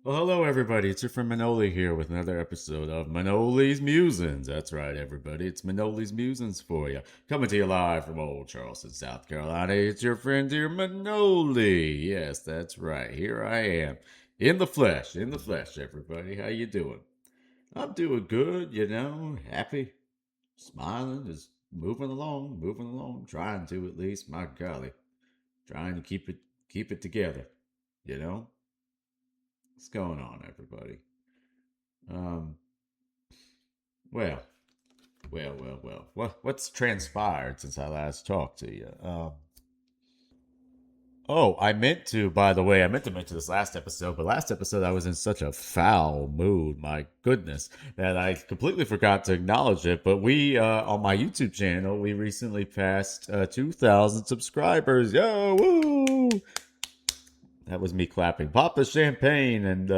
Well, hello everybody. It's your friend Manoli here with another episode of Manoli's Musings. That's right, everybody. It's Manoli's Musings for you. Coming to you live from Old Charleston, South Carolina. It's your friend here, Manoli. Yes, that's right. Here I am. In the flesh, everybody. How you doing? I'm doing good, happy, smiling, just moving along, trying to at least, my golly. Trying to keep it together, you know? What's going on, everybody? Um, well, well. What's transpired since I last talked to you? Oh, by the way, I meant to mention this last episode, but last episode I was in such a foul mood, my goodness, that I completely forgot to acknowledge it. But on my YouTube channel, we recently passed 2,000 subscribers. Yo, woo! That was me clapping. Pop the champagne and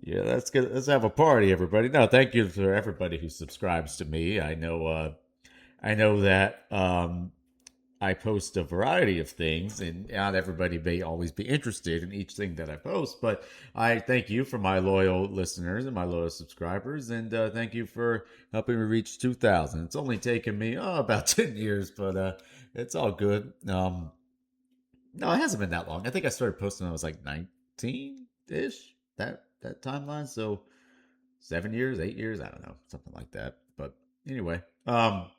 yeah, let's have a party, everybody. No, thank you for everybody who subscribes to me. I know that I post a variety of things, and not everybody may always be interested in each thing that I post. But I thank you for my loyal listeners and my loyal subscribers, and thank you for helping me reach 2,000. It's only taken me about 10 years, but it's all good. No, it hasn't been that long. I think I started posting when I was like 19 ish. That timeline. So 7 years, 8 years, I don't know, something like that. But anyway, but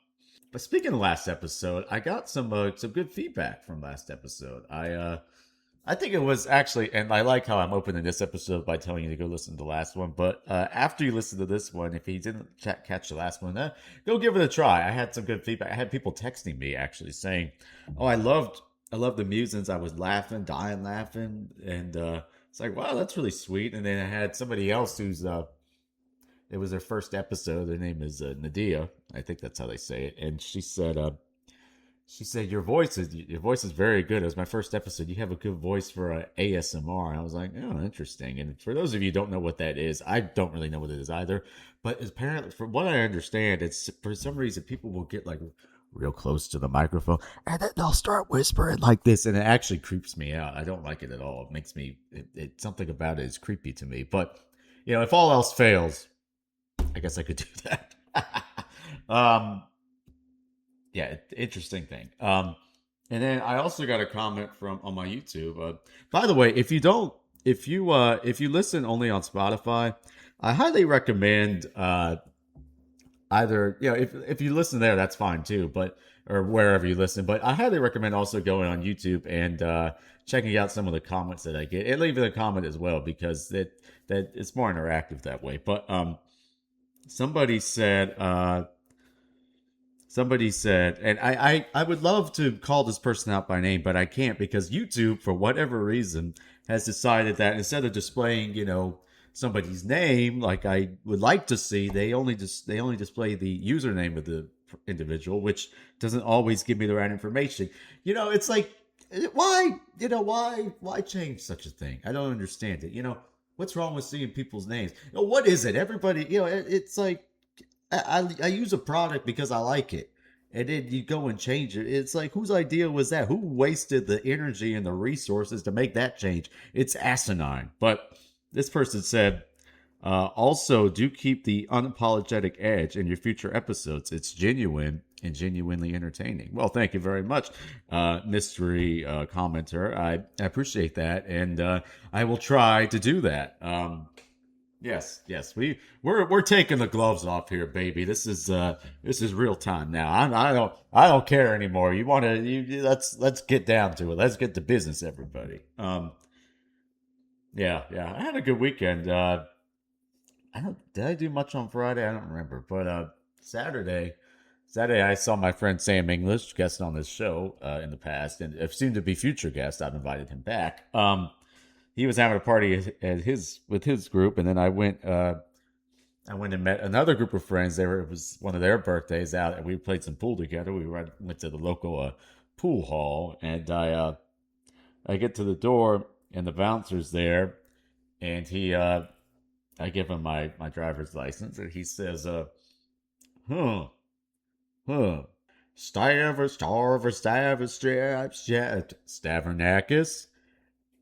speaking of last episode, I got some good feedback from last episode. I think it was actually, and I like how I'm opening this episode by telling you to go listen to the last one. But after you listen to this one, if you didn't catch the last one, go give it a try. I had some good feedback. I had people texting me actually saying, "Oh, I loved the musings. I was laughing, dying laughing," and it's like, wow, that's really sweet. And then I had somebody else who's it was their first episode. Their name is Nadia. I think that's how they say it. And she said your voice is very good. It was my first episode. You have a good voice for ASMR. And I was like, oh, interesting. And for those of you who don't know what that is, I don't really know what it is either. But apparently, from what I understand, it's for some reason people will get like real close to the microphone and then they'll start whispering like this, and it actually creeps me out. I don't like it at all. It makes me something about it is creepy to me. But if all else fails, I guess I could do that. um, yeah, interesting thing. And then I also got a comment from on my YouTube. By the way, if you listen only on Spotify, I highly recommend either if you listen there, that's fine too. But or wherever you listen, but I highly recommend also going on YouTube and checking out some of the comments that I get and leaving a comment as well because that it's more interactive that way. But somebody said and I would love to call this person out by name, but I can't because YouTube for whatever reason has decided that instead of displaying somebody's name like I would like to see, they only display the username of the individual, which doesn't always give me the right information. It's like, why change such a thing? I don't understand it. What's wrong with seeing people's names? What is it? Everybody, it's like I use a product because I like it. And then you go and change it. It's like, whose idea was that? Who wasted the energy and the resources to make that change? It's asinine. But this person said, also, do keep the unapologetic edge in your future episodes. It's genuine and genuinely entertaining. Well, thank you very much, mystery commenter. I appreciate that. And I will try to do that. Yes, we're taking the gloves off here, baby. This is real time now. I don't care anymore. You want to let's get down to it. Let's get to business, everybody. Yeah. I had a good weekend. I don't did I do much on Friday? I don't remember, but Saturday. Saturday, I saw my friend Sam English guest on this show in the past, and if soon to be future guest, I've invited him back. He was having a party at his with his group, and then I went and met another group of friends. It was one of their birthdays out, and we played some pool together. Went to the local pool hall, and I get to the door, and the bouncer's there, and I give him my driver's license, and he says, huh, huh. Stavernakis.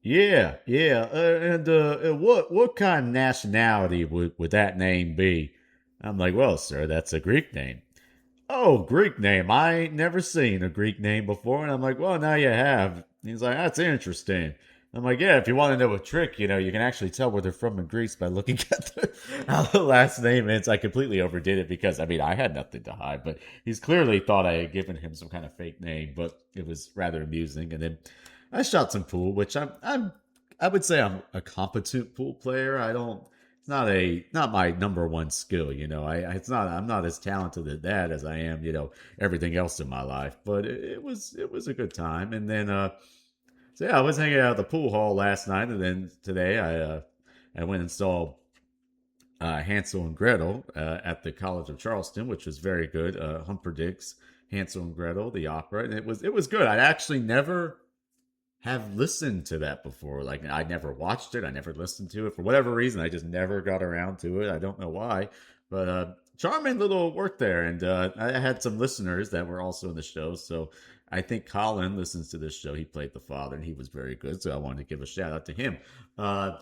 Yeah, yeah. And what kind of nationality would that name be? I'm like, well, sir, that's a Greek name. Oh, Greek name. I ain't never seen a Greek name before. And I'm like, well, now you have. He's like, that's interesting. I'm like, yeah, if you want to know a trick, you can actually tell where they're from in Greece by looking at how the last name is. I completely overdid it because, I mean, I had nothing to hide, but he's clearly thought I had given him some kind of fake name, but it was rather amusing. And then I shot some pool, which I would say I'm a competent pool player. I don't, it's not my number one skill, it's not, I'm not as talented at that as I am, everything else in my life. But it was a good time. And then so yeah, I was hanging out at the pool hall last night, and then today I went and saw Hansel and Gretel at the College of Charleston, which was very good. Humperdinck's Hansel and Gretel, the opera, and it was good. I actually never have listened to that before. Like, I never watched it. I never listened to it for whatever reason. I just never got around to it. I don't know why, but charming little work there. And I had some listeners that were also in the show. So I think Colin listens to this show. He played the father, and he was very good. So I wanted to give a shout out to him. Uh,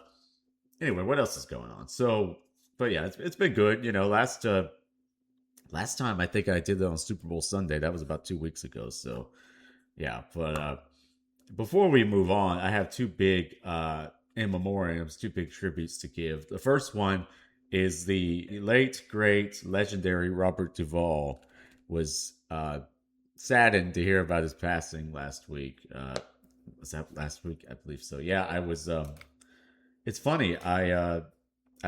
anyway, what else is going on? So, but yeah, it's been good. Last time I think I did that on Super Bowl Sunday. That was about 2 weeks ago. So yeah, but before we move on, I have two big in memoriams, two big tributes to give. The first one is the late, great, legendary Robert Duvall was saddened to hear about his passing last week. Was that last week? I believe so. Yeah, I was. It's funny. I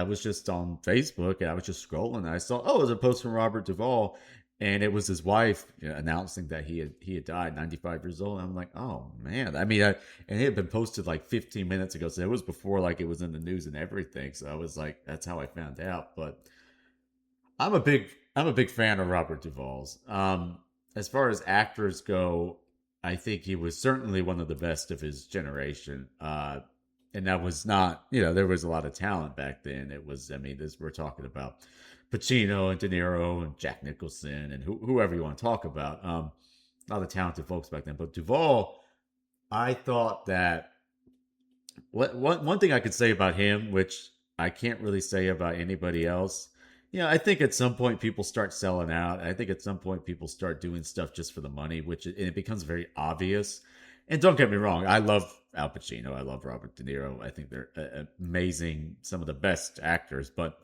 was just on Facebook and I was just scrolling. And I saw, oh, it was a post from Robert Duvall, and it was his wife, announcing that he had died, 95 years old. And I'm like, oh man. I mean, and it had been posted like 15 minutes ago, so it was before like it was in the news and everything. So I was like, that's how I found out. But I'm a big fan of Robert Duvall's. As far as actors go, I think he was certainly one of the best of his generation. And that was not, there was a lot of talent back then. It was, I mean, this we're talking about Pacino and De Niro and Jack Nicholson and whoever you want to talk about. A lot of talented folks back then. But Duvall, I thought that one thing I could say about him, which I can't really say about anybody else. I think at some point people start selling out. I think at some point people start doing stuff just for the money, which it becomes very obvious. And don't get me wrong, I love Al Pacino. I love Robert De Niro. I think they're amazing, some of the best actors. But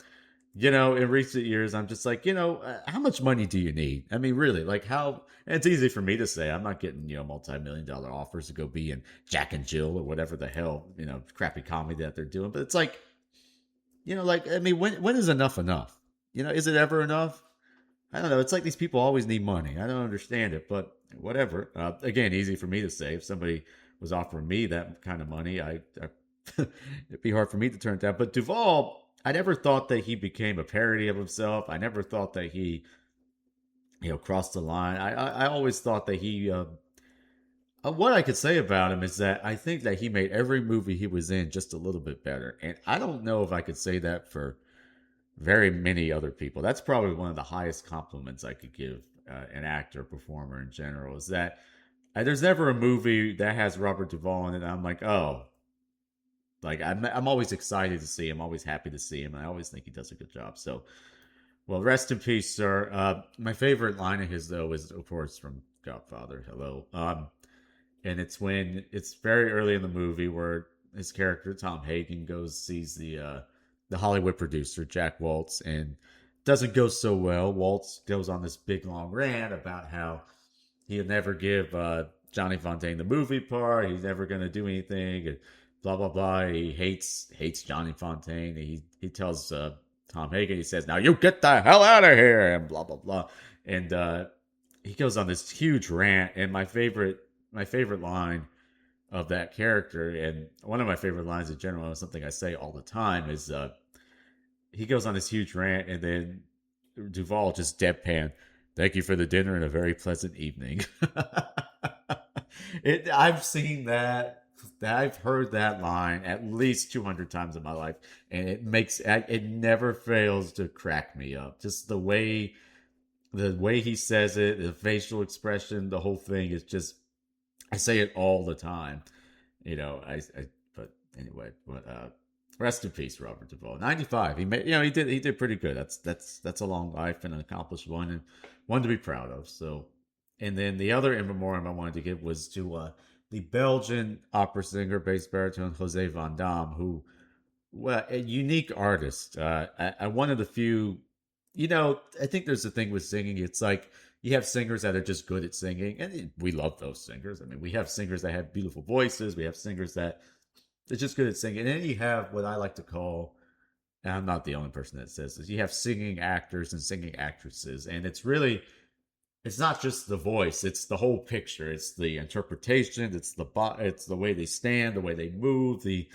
in recent years, I'm just like, how much money do you need? I mean, really, like how? And it's easy for me to say. I'm not getting multi-million-dollar offers to go be in Jack and Jill or whatever the hell crappy comedy that they're doing. But it's like, like, I mean, when is enough enough? Is it ever enough? I don't know. It's like these people always need money. I don't understand it, but whatever. Again, easy for me to say. If somebody was offering me that kind of money, it'd be hard for me to turn it down. But Duvall, I never thought that he became a parody of himself. I never thought that he, crossed the line. I always thought that he. What I could say about him is that I think that he made every movie he was in just a little bit better, and I don't know if I could say that for very many other people. That's probably one of the highest compliments I could give an actor, performer in general. Is that there's never a movie that has Robert Duvall in it. I'm like, oh, like I'm always excited to see him, always happy to see him, and I always think he does a good job. So, well, rest in peace, sir. My favorite line of his though is, of course, from Godfather. Hello. And it's very early in the movie where his character Tom Hagen goes sees the Hollywood producer Jack Waltz, and doesn't go so well. Waltz goes on this big long rant about how he'll never give Johnny Fontaine the movie part. He's never going to do anything, and blah blah blah. He hates Johnny Fontaine. He tells Tom Hagen, he says, "Now you get the hell out of here," and blah blah blah. And he goes on this huge rant. And my favorite line of that character, and one of my favorite lines in general, and something I say all the time, is he goes on this huge rant, and then Duvall just deadpan, "Thank you for the dinner and a very pleasant evening." I've seen that. I've heard that line at least 200 times in my life, and it never fails to crack me up. Just the way he says it, the facial expression, the whole thing is just. I say it all the time. I but Anyway, but rest in peace, Robert Duvall. 95. He made, he did pretty good. That's a long life and an accomplished one, and one to be proud of. So, and then the other in memoriam I wanted to give was to the Belgian opera singer, bass baritone Jose Van Dam, who, well, a unique artist. I one of the few. I think there's a thing with singing. It's like you have singers that are just good at singing, and we love those singers. I mean, we have singers that have beautiful voices. We have singers that they're just good at singing. And then you have what I like to call, and I'm not the only person that says this, you have singing actors and singing actresses. And it's not just the voice, it's the whole picture. It's the interpretation, it's the way they stand, the way they move, the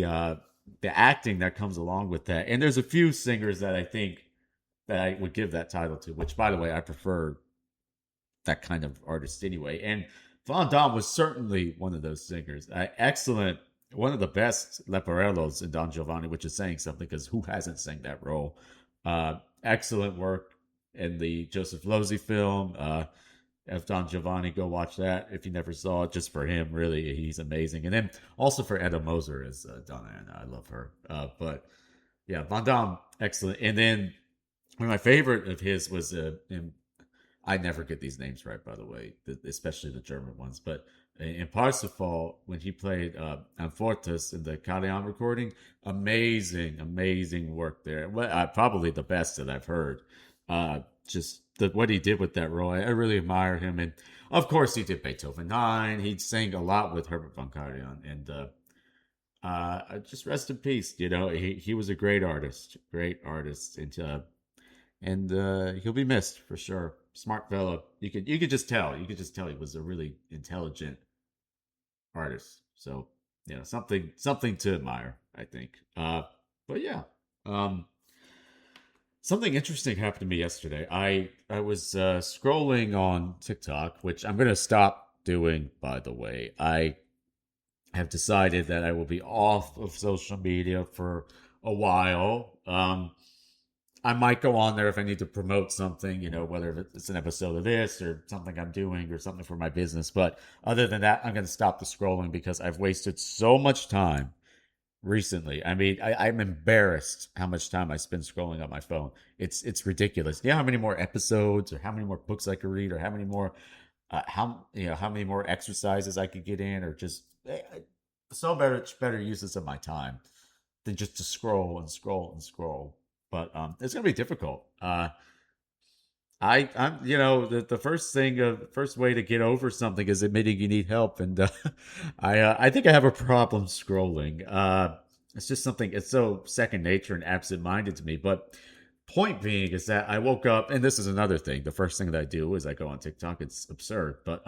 uh the acting that comes along with that. And there's a few singers that I think that I would give that title to, which by the way, I prefer that kind of artist anyway. And Von Dam was certainly one of those singers. Excellent, one of the best Leporellos in Don Giovanni, which is saying something because who hasn't sang that role? Excellent work in the Joseph Losey film. Of Don Giovanni, go watch that if you never saw it. Just for him, really, he's amazing. And then also for Etta Moser as Donna Anna, I love her. But yeah, Van Damme, excellent. And then one of my favorite of his was I never get these names right, by the way, especially the German ones. But in Parsifal, when he played Amfortas in the Callion recording, amazing, amazing work there. Well, probably the best that I've heard. Just what he did with that role, I really admire him. And of course, he did Beethoven 9. He sang a lot with Herbert von Karajan. And just rest in peace. He was a great artist, and he'll be missed for sure. Smart fellow. You could just tell. You could just tell he was a really intelligent artist. So something to admire, I think. But yeah, something interesting happened to me yesterday. I was scrolling on TikTok, which I'm gonna stop doing. By the way, I have decided that I will be off of social media for a while. I might go on there if I need to promote something, whether it's an episode of this or something I'm doing or something for my business. But other than that, I'm going to stop the scrolling because I've wasted so much time recently. I mean, I'm embarrassed how much time I spend scrolling on my phone. It's ridiculous. You know how many more episodes or how many more books I could read or how many more how many more exercises I could get in or just so better uses of my time than just to scroll and scroll and scroll. But it's gonna be difficult. I'm the first way to get over something is admitting you need help, and I think I have a problem scrolling. It's just something. It's so second nature and absent-minded to me. But point being is that I woke up, and this is another thing. The first thing that I do is I go on TikTok. It's absurd, but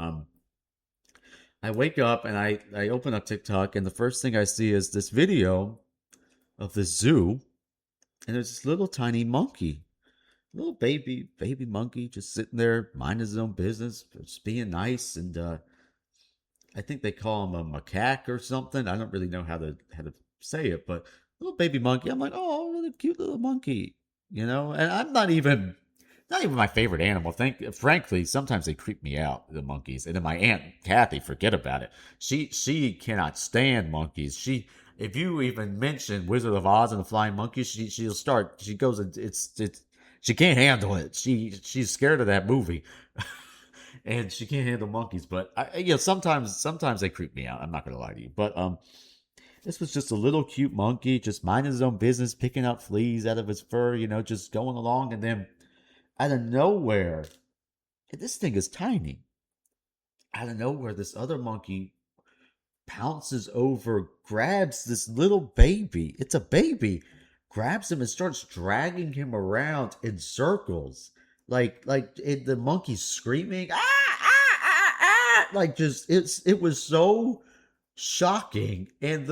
I wake up and I open up TikTok, and the first thing I see is this video of the zoo, and there's this little tiny monkey, little baby monkey, just sitting there minding his own business, just being nice. And I think they call him a macaque or something. I don't really know how to say it, but little baby monkey. I'm like, oh, really cute little monkey, And I'm not even my favorite animal. Frankly, sometimes they creep me out, the monkeys. And then my aunt Kathy, forget about it. She cannot stand monkeys. If you even mention Wizard of Oz and the Flying Monkeys, she'll start. She goes, it's she can't handle it. She's scared of that movie, and she can't handle monkeys. But sometimes they creep me out. I'm not gonna lie to you. But this was just a little cute monkey, just minding his own business, picking out fleas out of his fur, just going along. And then out of nowhere, this thing is tiny. Out of nowhere, this other monkey pounces over, grabs this little baby. It's a baby. Grabs him and starts dragging him around in circles. The monkey's screaming, ah, ah, ah, ah. It was so shocking. And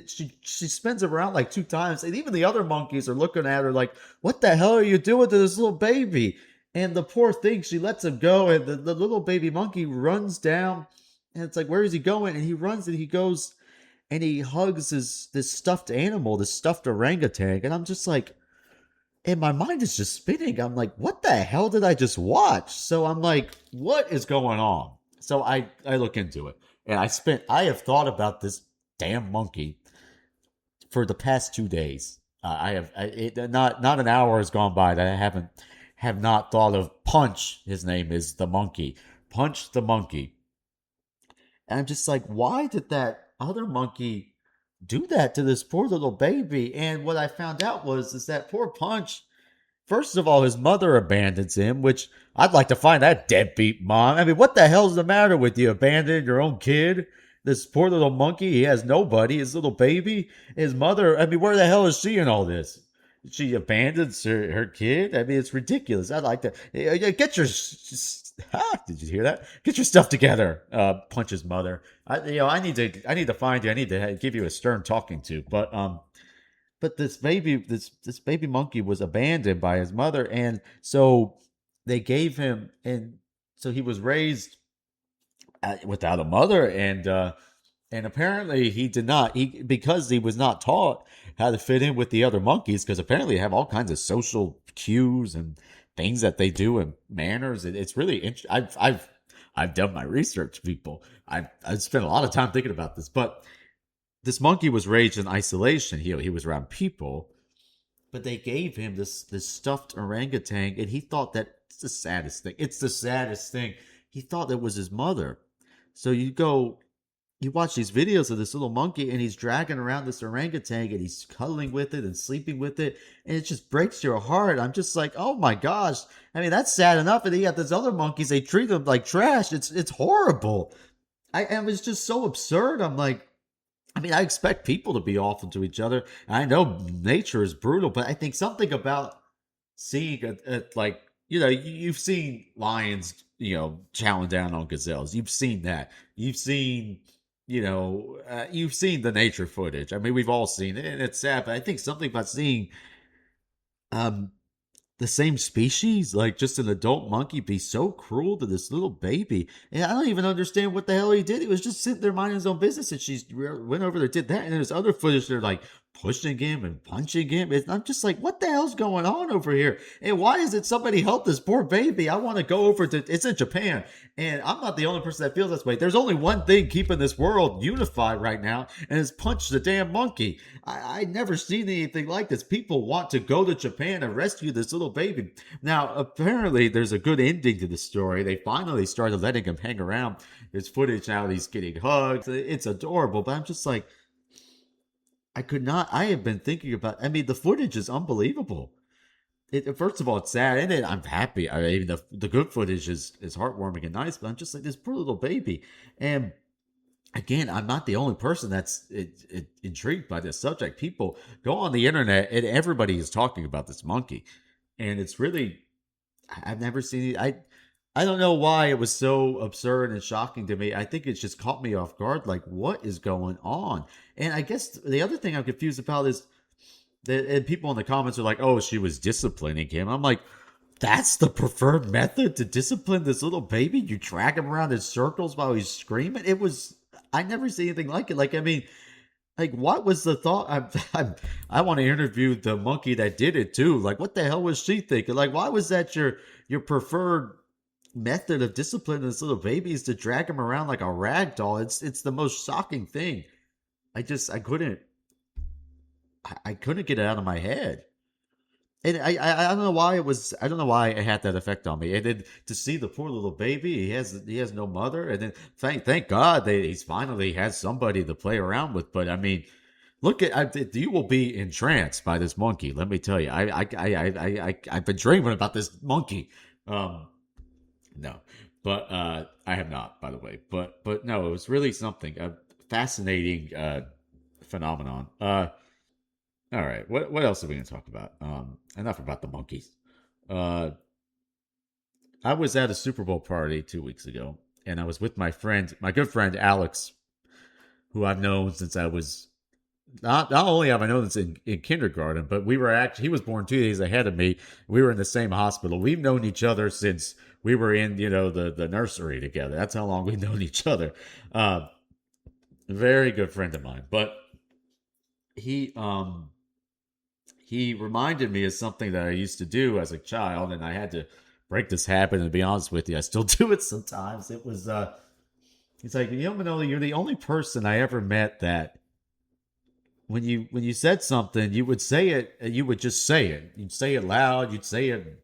she spins around like two times, and even the other monkeys are looking at her like, what the hell are you doing to this little baby? And the poor thing, she lets him go, and the little baby monkey runs down. And it's like, where is he going? And he runs and he goes and he hugs this stuffed animal, this stuffed orangutan. And I'm just like, and my mind is just spinning. I'm like, what the hell did I just watch? So I'm like, what is going on? So I look into it. And I have thought about this damn monkey for the past 2 days. Not an hour has gone by that I have not thought of Punch. His name is the monkey. Punch the monkey. And I'm just like, why did that other monkey do that to this poor little baby? And what I found out was is that poor Punch, first of all, his mother abandons him, which I'd like to find that deadbeat mom. I mean, what the hell's the matter with you? Abandoning your own kid? This poor little monkey, he has nobody. His little baby, his mother. I mean, where the hell is she in all this? She abandons her kid. I mean, it's ridiculous. I'd like to get your. Did you hear that? Get your stuff together. Punch's mother. I need to find you. I need to give you a stern talking to. But this baby monkey was abandoned by his mother, and so they gave him, and so he was raised without a mother, and apparently he did not he because he was not taught how to fit in with the other monkeys, because apparently they have all kinds of social cues and things that they do and manners. It's really interesting. I've done my research, people. I've spent a lot of time thinking about this, but this monkey was raised in isolation. He was around people, but they gave him this stuffed orangutan, and he thought that it's the saddest thing. It's the saddest thing. He thought it was his mother. So you watch these videos of this little monkey, and he's dragging around this orangutan, and he's cuddling with it and sleeping with it, and it just breaks your heart. I'm just like, oh my gosh. I mean, that's sad enough. And then you got these other monkeys, they treat them like trash. It's horrible. I was just so absurd. I'm like, I mean, I expect people to be awful to each other. I know nature is brutal, but I think something about seeing like, you've seen lions, chowing down on gazelles. You've seen that. You've seen the nature footage. I mean, we've all seen it, and it's sad. But I think something about seeing um the same species, like just an adult monkey, be so cruel to this little baby. And I don't even understand what the hell he did. He was just sitting there minding his own business, and she went over there, did that. And there's other footage, they're like pushing him and punching him. I'm just like, what the hell's going on over here? And why is it somebody help this poor baby? I want to go over to, it's in Japan. And I'm not the only person that feels this way. There's only one thing keeping this world unified right now, and it's punch the damn monkey. I never seen anything like this. People want to go to Japan and rescue this little baby. Now, apparently, there's a good ending to the story. They finally started letting him hang around. There's footage now. He's getting hugged. It's adorable, but I'm just like, I have been thinking about, I mean, the footage is unbelievable. First of all, it's sad, and then I'm happy. I mean, the good footage is heartwarming and nice, but I'm just like, this poor little baby. And again, I'm not the only person that's intrigued by this subject. People go on the internet, and everybody is talking about this monkey, and it's really, I've never seen it. I don't know why it was so absurd and shocking to me. I think it's just caught me off guard. Like, what is going on? And I guess the other thing I'm confused about is that, and people in the comments are like, "Oh, she was disciplining him." I'm like, that's the preferred method to discipline this little baby? You drag him around in circles while he's screaming? It was, I never see anything like it. Like, I mean, like, what was the thought? I want to interview the monkey that did it too. Like, what the hell was she thinking? Like, why was that your preferred method of disciplining this little baby, is to drag him around like a rag doll? It's the most shocking thing. I couldn't get it out of my head. And I don't know why it was, I don't know why it had that effect on me. And then to see the poor little baby, he has no mother, and then thank God that he's finally has somebody to play around with. But I mean, you will be entranced by this monkey. Let me tell you, I've been dreaming about this monkey. No, but I have not, by the way. But no, it was really something, a fascinating phenomenon. All right, what else are we going to talk about? Enough about the monkeys. Uh, I was at a Super Bowl party 2 weeks ago, and I was with my good friend Alex, who I've known since I was, not only have I known this in kindergarten, but we were actually, he was born 2 days ahead of me. We were in the same hospital. We've known each other since we were in, the nursery together. That's how long we've known each other. Very good friend of mine. But he he reminded me of something that I used to do as a child, and I had to break this habit. And to be honest with you, I still do it sometimes. It was, he's like, Manoli, you're the only person I ever met that when you said something, you would say it, and you would just say it. You'd say it loud. You'd say it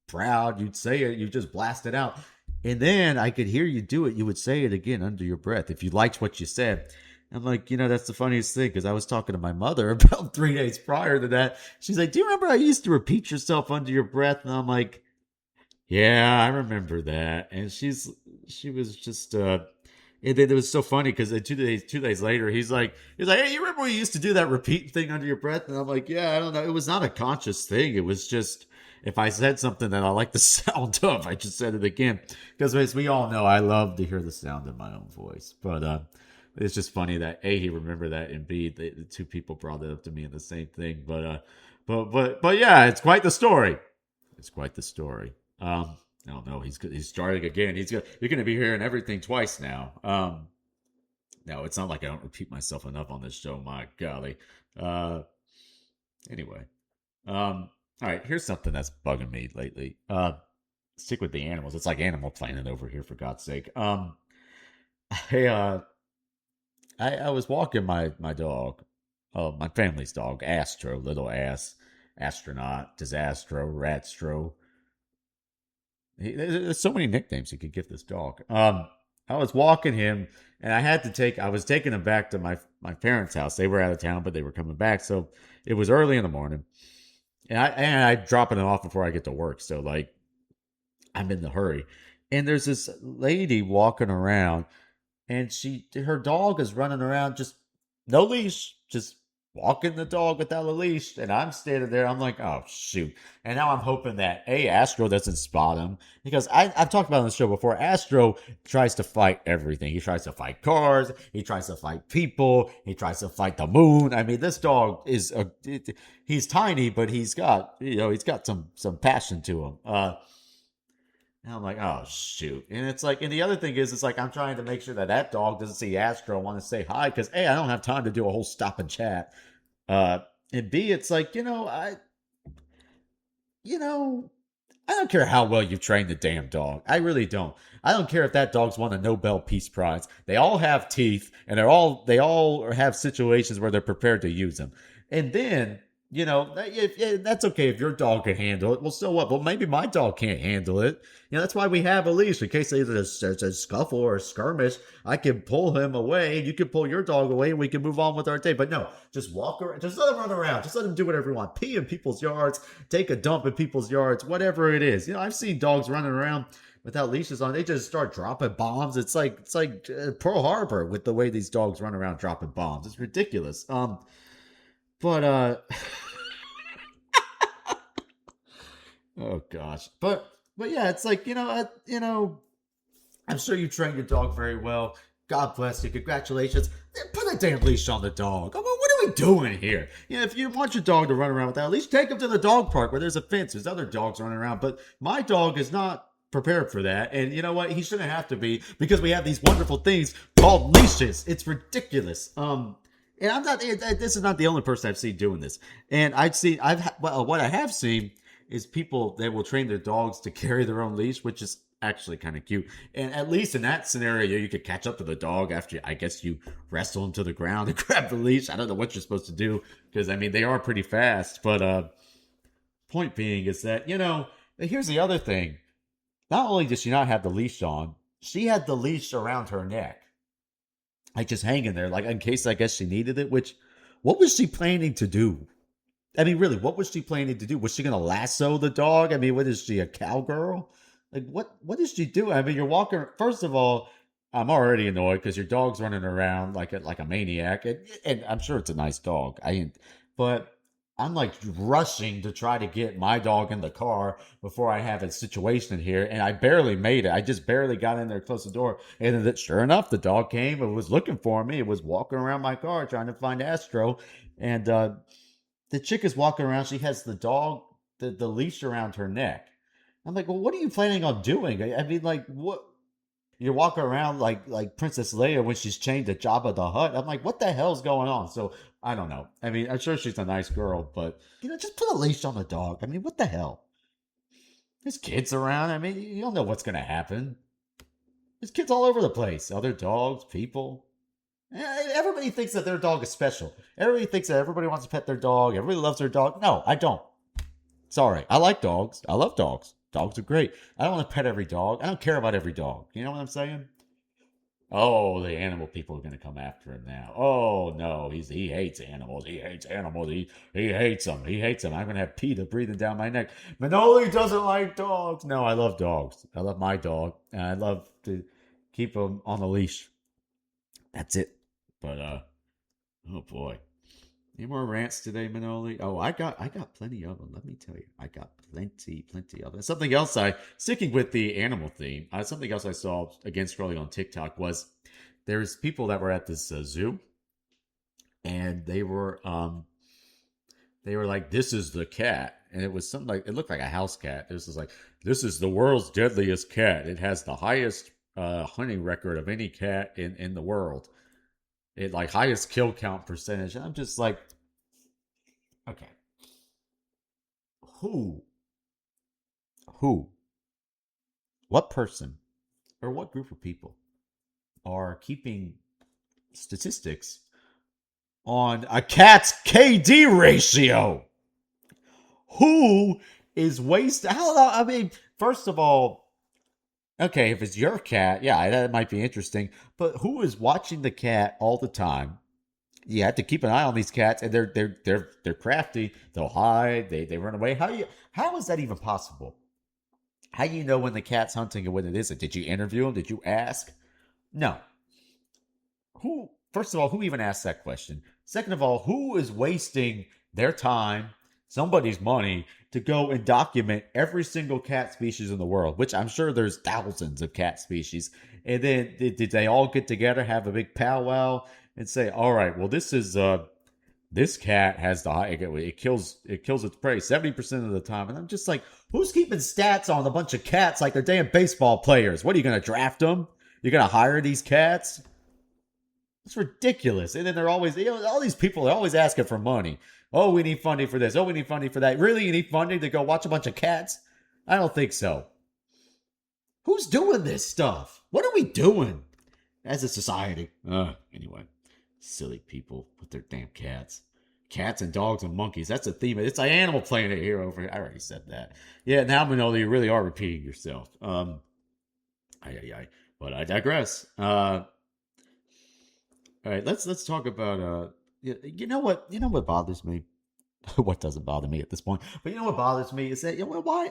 proud. You'd say it. You just blast it out, and then I could hear you do it. You would say it again under your breath if you liked what you said. I'm like, that's the funniest thing because I was talking to my mother about 3 days prior to that. She's like, "Do you remember I used to repeat yourself under your breath?" And I'm like, "Yeah, I remember that." And she was just and then it was so funny because 2 days later, he's like, "Hey, you remember we used to do that repeat thing under your breath?" And I'm like, "Yeah, I don't know. It was not a conscious thing. It was just if I said something that I like the sound of, I just said it again." Because as we all know, I love to hear the sound of my own voice. But it's just funny that A, he remembered that, and B, the two people brought it up to me in the same thing. But yeah, it's quite the story. It's quite the story. I don't know. He's starting again. You're going to be hearing everything twice now. No, it's not like I don't repeat myself enough on this show. My golly. Uh, anyway. All right. Here's something that's bugging me lately. Stick with the animals. It's like Animal Planet over here, for God's sake. I uh, I was walking my dog, my family's dog, Astro, little ass, astronaut, disastro, ratstro. There's so many nicknames you could give this dog. I was walking him, and I was taking him back to my parents' house. They were out of town, but they were coming back, so it was early in the morning, and I dropping him off before I get to work. So like I'm in the hurry, and there's this lady walking around, and her dog is running around, just no leash, just walking the dog without a leash, and I'm standing there. I'm like, oh shoot! And now I'm hoping that Astro doesn't spot him, because I've talked about on the show before. Astro tries to fight everything. He tries to fight cars. He tries to fight people. He tries to fight the moon. I mean, this dog he's tiny, but he's got some passion to him. And I'm like, oh shoot! And it's like, and the other thing is, it's like I'm trying to make sure that dog doesn't see Astro want to say hi, because I don't have time to do a whole stop and chat. And B, it's like, you know, I don't care how well you've trained the damn dog. I really don't. I don't care if that dog's won a Nobel Peace Prize. They all have teeth, and they all have situations where they're prepared to use them. And then, that's okay if your dog can handle it. Well, so what? Well, maybe my dog can't handle it. That's why we have a leash, in case there's a scuffle or a skirmish. I can pull him away, and you can pull your dog away, and we can move on with our day. But no, just walk around, just let him run around, just let him do whatever he wants. Pee in people's yards, take a dump in people's yards, whatever it is. I've seen dogs running around without leashes on. They just start dropping bombs. It's like Pearl Harbor with the way these dogs run around dropping bombs. It's ridiculous. But oh gosh, but yeah, it's like I'm sure you trained your dog very well. God bless you. Congratulations. Put a damn leash on the dog. What are we doing here? If you want your dog to run around without a leash, take him to the dog park where there's a fence. There's other dogs running around. But my dog is not prepared for that. And you know what? He shouldn't have to be, because we have these wonderful things called leashes. It's ridiculous. And I'm not. This is not the only person I've seen doing this. And what I have seen is people that will train their dogs to carry their own leash, which is actually kind of cute. And at least in that scenario, you could catch up to the dog after, I guess, you wrestle him to the ground and grab the leash. I don't know what you're supposed to do, because I mean they are pretty fast. But point being is that here's the other thing. Not only does she not have the leash on, she had the leash around her neck, like just hanging there, like in case I guess she needed it. Which, what was she planning to do? I mean, really, what was she planning to do? Was she going to lasso the dog? I mean, what is she, a cowgirl? Like, what is she doing? I mean, you're walking. First of all, I'm already annoyed because your dog's running around like a maniac, and I'm sure it's a nice dog. But I'm like rushing to try to get my dog in the car before I have a situation here, and I barely made it. I just barely got in there, closed the door, and then sure enough, the dog came. It was looking for me. It was walking around my car trying to find Astro, and the chick is walking around. She has the dog, the leash around her neck. I'm like, well, what are you planning on doing? I mean, like, what? You're walking around like Princess Leia when she's chained to Jabba the Hutt. I'm like, what the hell's going on? So I don't know. I mean, I'm sure she's a nice girl, but just put a leash on the dog. I mean, what the hell? There's kids around. I mean, you don't know what's gonna happen. There's kids all over the place. Other dogs, people. Everybody thinks that their dog is special. Everybody thinks that everybody wants to pet their dog. Everybody loves their dog. No, I don't. Sorry. I like dogs. I love dogs. Dogs are great. I don't want to pet every dog. I don't care about every dog. You know what I'm saying? Oh, the animal people are going to come after him now. Oh no, he hates animals. He hates animals. He hates them. He hates them. I'm going to have PETA breathing down my neck. Manoli doesn't like dogs. No, I love dogs. I love my dog, and I love to keep him on the leash. That's it. But oh boy, any more rants today, Manoli? Oh, I got plenty of them. Let me tell you, I got plenty of them. Something else, I sticking with the animal theme. Something else I saw again scrolling on TikTok was there's people that were at this zoo, and they were like, "This is the cat," and it was something like it looked like a house cat. This was like, "This is the world's deadliest cat. It has the highest hunting record of any cat in the world. It like highest kill count percentage." And I'm just like, okay, who, who, what person, or what group of people are keeping statistics on a cat's KD ratio? Who is wasting? How? I mean, first of all, okay, if it's your cat, yeah, that might be interesting. But who is watching the cat all the time? You have to keep an eye on these cats, and they're crafty. They'll hide. They run away. How is that even possible? How do you know when the cat's hunting and when it isn't? Did you interview him? Did you ask? No. Who? First of all, who even asked that question? Second of all, who is wasting their time, somebody's money, to go and document every single cat species in the world? Which I'm sure there's thousands of cat species. And then did they all get together, have a big powwow, and say, "All right, well, this cat has the high, it kills its prey 70% of the time." And I'm just like, who's keeping stats on a bunch of cats like they're damn baseball players? What are you going to draft them? You're going to hire these cats? It's ridiculous. And then they're always, all these people are always asking for money. Oh, we need funding for this. Oh, we need funding for that. Really? You need funding to go watch a bunch of cats? I don't think so. Who's doing this stuff? What are we doing as a society? Anyway, silly people with their damn cats. Cats and dogs and monkeys. That's a theme. It's an Animal Planet here over here. I already said that. Yeah, now Manoli, you really are repeating yourself. But I digress. All right, let's talk about you know what bothers me. What doesn't bother me at this point, but you know what bothers me is that why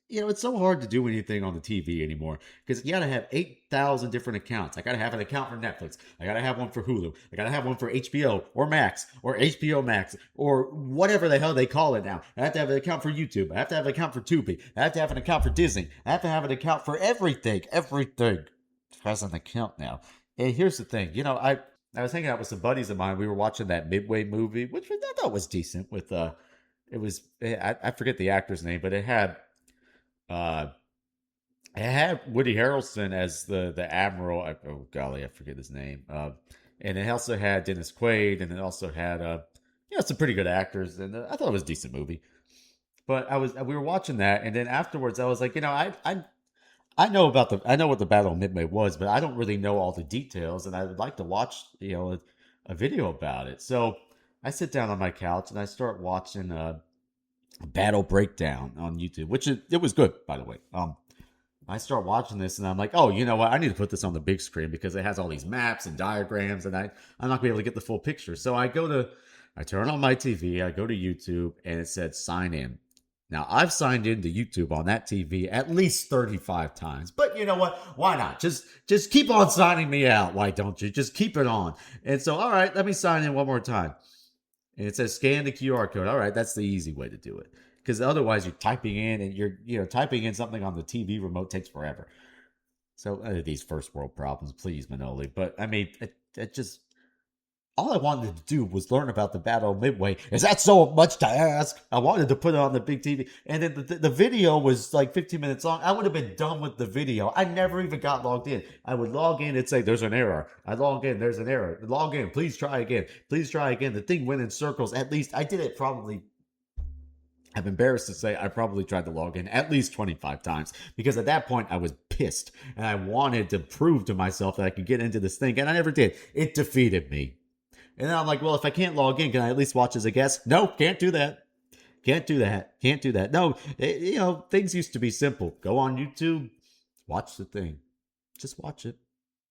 it's so hard to do anything on the TV anymore because you got to have 8,000 different accounts. I got to have an account for Netflix. I got to have one for Hulu. I got to have one for HBO or Max or HBO Max or whatever the hell they call it now. I have to have an account for YouTube. I have to have an account for Tubi. I have to have an account for Disney. I have to have an account for everything. Everything has an account now. And here's the thing, I was hanging out with some buddies of mine. We were watching that Midway movie, which I thought was decent. With I forget the actor's name, but uh, it had Woody Harrelson as the admiral. Oh golly, I forget his name. And it also had Dennis Quaid, and it also had some pretty good actors. And I thought it was a decent movie. But we were watching that, and then afterwards, I was like, I know what the Battle of Midway was, but I don't really know all the details, and I would like to watch a video about it. So I sit down on my couch and I start watching a battle breakdown on YouTube, which it was good, by the way. I start watching this and I'm like, oh, you know what? I need to put this on the big screen because it has all these maps and diagrams, and I'm not gonna be able to get the full picture. So I turn on my TV, I go to YouTube, and it said sign in. Now, I've signed into YouTube on that TV at least 35 times. But you know what? Why not? Just keep on signing me out. Why don't you? Just keep it on. And so, all right, let me sign in one more time. And it says scan the QR code. All right, that's the easy way to do it. Because otherwise you're typing in and you're typing in something on the TV remote takes forever. So these first world problems, please, Manoli. But I mean, it just all I wanted to do was learn about the Battle of Midway. Is that so much to ask? I wanted to put it on the big TV. And then the video was like 15 minutes long. I would have been done with the video. I never even got logged in. I would log in and say, there's an error. I log in, there's an error. Log in, please try again. Please try again. The thing went in circles. At least I did it probably. I'm embarrassed to say I probably tried to log in at least 25 times because at that point I was pissed, and I wanted to prove to myself that I could get into this thing, and I never did. It defeated me. And then I'm like, well, if I can't log in, can I at least watch as a guest? No, can't do that. Can't do that. Can't do that. No, things used to be simple. Go on YouTube, watch the thing. Just watch it.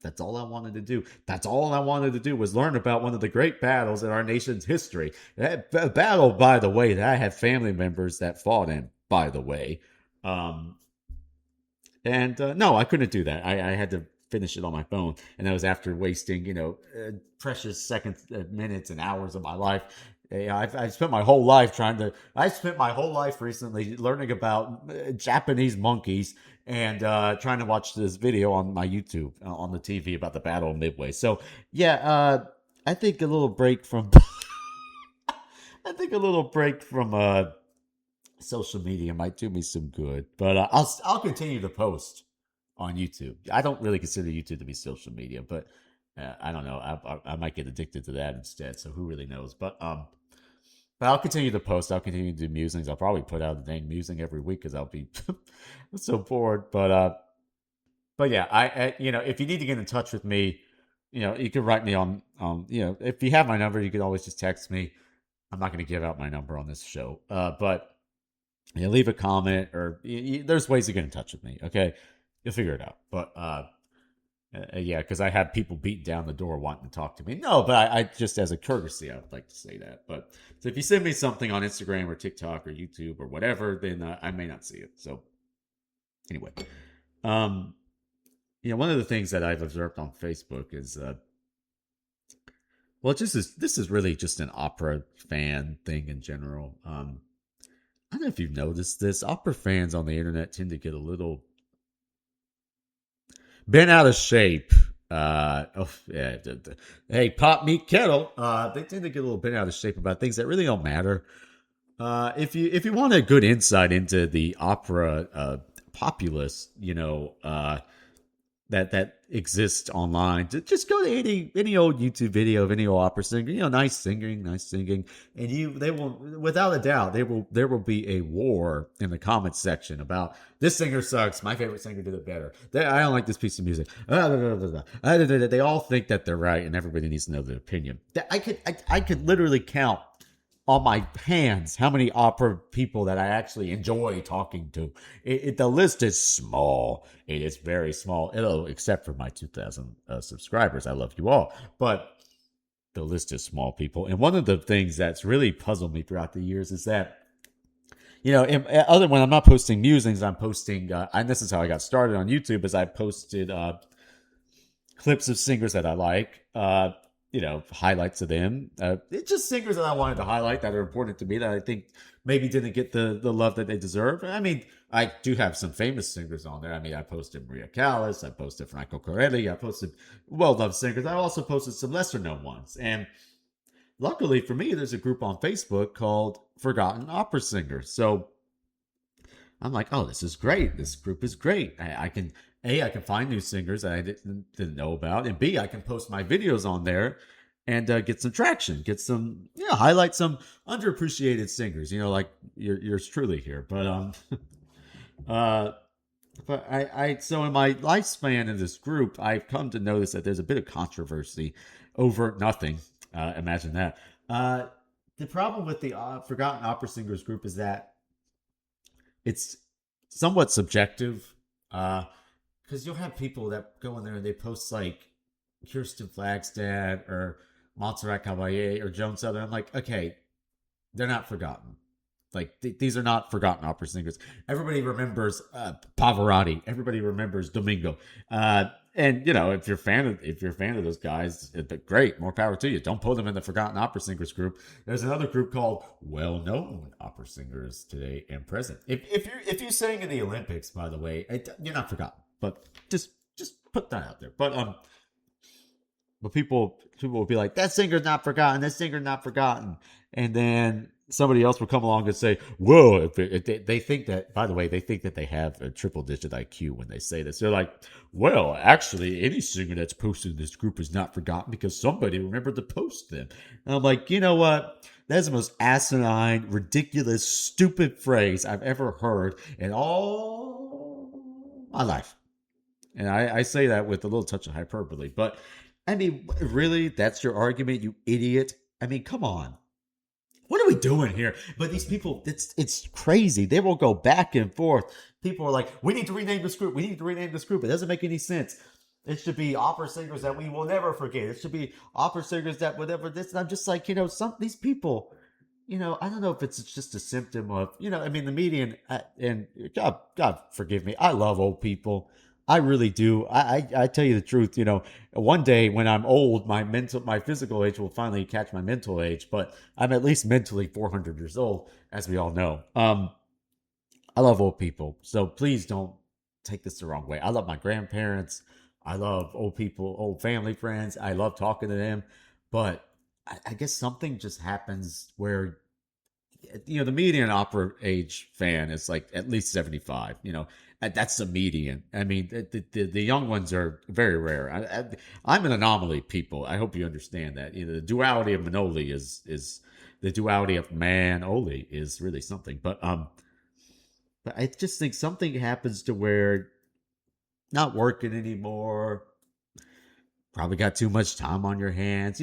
That's all I wanted to do. That's all I wanted to do was learn about one of the great battles in our nation's history. That battle, by the way, that I had family members that fought in, by the way. Um, and no, I couldn't do that. I had to finish it on my phone. And that was after wasting, precious seconds, minutes, and hours of my life. I've spent my whole life I spent my whole life recently learning about Japanese monkeys and trying to watch this video on my YouTube on the TV about the Battle of Midway. So, yeah, I think a little break from. I think a little break from social media might do me some good, but I'll continue to post on YouTube. I don't really consider YouTube to be social media, but I don't know. I might get addicted to that instead. So who really knows? But I'll continue to post. I'll continue to do musings. I'll probably put out a dang musing every week because I'll be so bored. But yeah, if you need to get in touch with me, you can write me on if you have my number, you can always just text me. I'm not going to give out my number on this show, but leave a comment or there's ways to get in touch with me. Okay, you'll figure it out. But yeah, because I have people beating down the door wanting to talk to me. No, but I just as a courtesy, I would like to say that. But so if you send me something on Instagram or TikTok or YouTube or whatever, then I may not see it. So anyway, one of the things that I've observed on Facebook is, well, this is really just an opera fan thing in general. I don't know if you've noticed this. Opera fans on the internet tend to get a little been out of shape. Hey, Pop Meat Kettle. They tend to get a little bent out of shape about things that really don't matter. If you want a good insight into the opera populace, that exists online, just go to any old YouTube video of any old opera singer. Nice singing, and they will, without a doubt, there will be a war in the comments section about this singer sucks. My favorite singer did it better. I don't like this piece of music. They all think that they're right, and everybody needs to know their opinion. I could literally count on my hands how many opera people that I actually enjoy talking to. The list is small. It is very small, except for my 2,000 subscribers. I love you all. But the list is small, people. And one of the things that's really puzzled me throughout the years is that, other when I'm not posting musings, I'm posting, and this is how I got started on YouTube, is I posted clips of singers that I like, highlights of them. It's just singers that I wanted to highlight that are important to me that I think maybe didn't get the love that they deserve. I mean, I do have some famous singers on there. I mean, I posted Maria Callas, I posted Franco Corelli, I posted well-loved singers. I also posted some lesser-known ones. And luckily for me, there's a group on Facebook called Forgotten Opera Singers. So I'm like, oh, this is great. This group is great. I can find new singers that I didn't know about, and B, I can post my videos on there and get some traction, get some, highlight some underappreciated singers, like yours truly here. But but so in my lifespan in this group, I've come to notice that there's a bit of controversy over nothing. Imagine that. The problem with the Forgotten Opera Singers group is that it's somewhat subjective. Because you'll have people that go in there and they post like Kirsten Flagstad or Montserrat Caballé or Joan Southern. I'm like, okay, they're not forgotten. Like these are not forgotten opera singers. Everybody remembers Pavarotti. Everybody remembers Domingo. And if you're a fan of those guys, great, more power to you. Don't put them in the Forgotten Opera Singers group. There's another group called Well-Known Opera Singers Today and Present. If you sang in the Olympics, by the way, you're not forgotten. But just put that out there. But people will be like, that singer's not forgotten. That singer's not forgotten. And then somebody else will come along and say, whoa, if they think that, by the way, they think that they have a triple digit IQ when they say this. They're like, well, actually, any singer that's posted in this group is not forgotten because somebody remembered to post them. And I'm like, you know what? That's the most asinine, ridiculous, stupid phrase I've ever heard in all my life. And I say that with a little touch of hyperbole. But I mean, really, that's your argument, you idiot? I mean, come on. What are we doing here? But these people, it's crazy. They will go back and forth. People are like, we need to rename this group. We need to rename this group. It doesn't make any sense. It should be opera singers that we will never forget. It should be opera singers that whatever this. And I'm just like, some these people, I don't know if it's just a symptom of, I mean, the median, and God forgive me, I love old people. I really do. I tell you the truth. One day when I'm old, my physical age will finally catch my mental age. But I'm at least mentally 400 years old, as we all know. I love old people, so please don't take this the wrong way. I love my grandparents. I love old people, old family friends. I love talking to them, but I guess something just happens where the median opera age fan is like at least 75. That's the median. I mean, the young ones are very rare. I'm an anomaly, people. I hope you understand that. The duality of Manoli is the duality of Manoli is really something. But I just think something happens to where not working anymore, probably got too much time on your hands.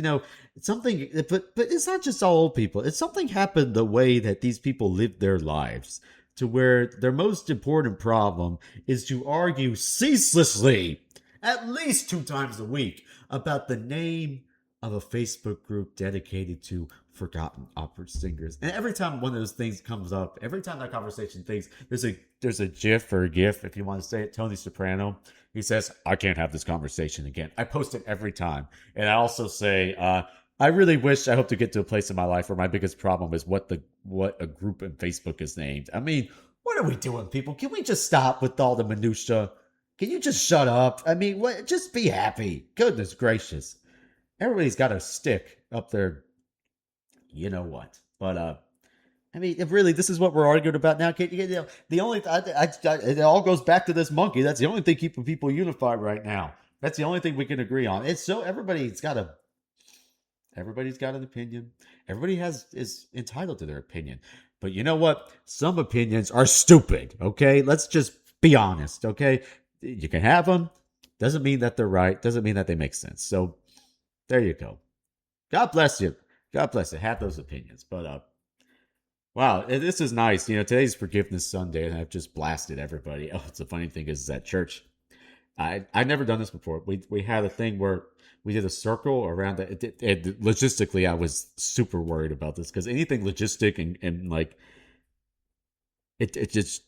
Something, but it's not just all old people. It's something happened the way that these people live their lives, to where their most important problem is to argue ceaselessly, at least 2 times a week, about the name of a Facebook group dedicated to forgotten opera singers. And every time one of those things comes up, every time that conversation thinks, there's a GIF or a GIF, if you want to say it, Tony Soprano. He says, I can't have this conversation again. I post it every time. And I also say, I really wish, I hope to get to a place in my life where my biggest problem is what a group in Facebook is named. I mean, what are we doing, people? Can we just stop with all the minutia? Can you just shut up? I mean, just be happy. Goodness gracious. Everybody's got a stick up there. You know what? But I mean, if really this is what we're arguing about now, the only it all goes back to this monkey. That's the only thing keeping people unified right now. That's the only thing we can agree on. It's so everybody's got an opinion. Everybody is entitled to their opinion. But you know what? Some opinions are stupid. Okay, let's just be honest. Okay, you can have them. Doesn't mean that they're right. Doesn't mean that they make sense. So there you go. God bless you. God bless you. Have those opinions. But wow, this is nice. Today's Forgiveness Sunday, and I've just blasted everybody. Oh, it's the funny thing is at church, I've never done this before. We had a thing where we did a circle around it. Logistically, I was super worried about this because anything logistic and like it just,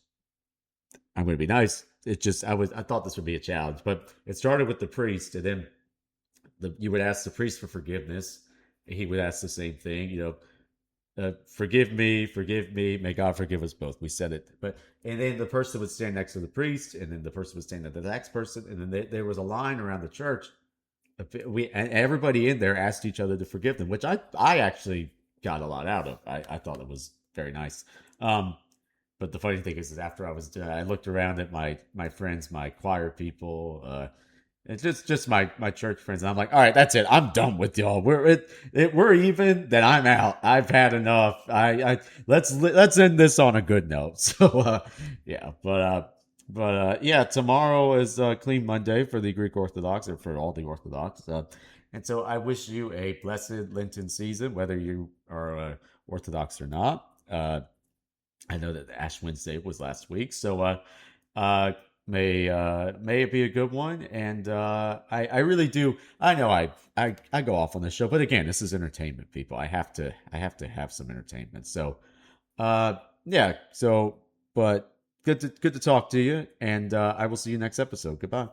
I'm going to be nice. It just, I thought this would be a challenge, but it started with the priest, and then you would ask the priest for forgiveness. He would ask the same thing, forgive me, may God forgive us both. We said it, and then the person would stand next to the priest, and then the person would stand next to the next person, and then there was a line around the church. And everybody in there asked each other to forgive them, which I actually got a lot out of. I thought it was very nice. But the funny thing is after I was done, I looked around at my friends, my choir people, it's just my church friends, and I'm like, all right, that's it. I'm done with y'all. We're even. Then I'm out. I've had enough. Let's end this on a good note. So yeah, but yeah, tomorrow is Clean Monday for the Greek Orthodox, or for all the Orthodox. And so I wish you a blessed Lenten season, whether you are Orthodox or not. I know that Ash Wednesday was last week, so uh, may it be a good one. And I really do. I know I go off on this show, but again, this is entertainment, people. I have to have some entertainment. So yeah. So, but good to talk to you, and I will see you next episode. Goodbye.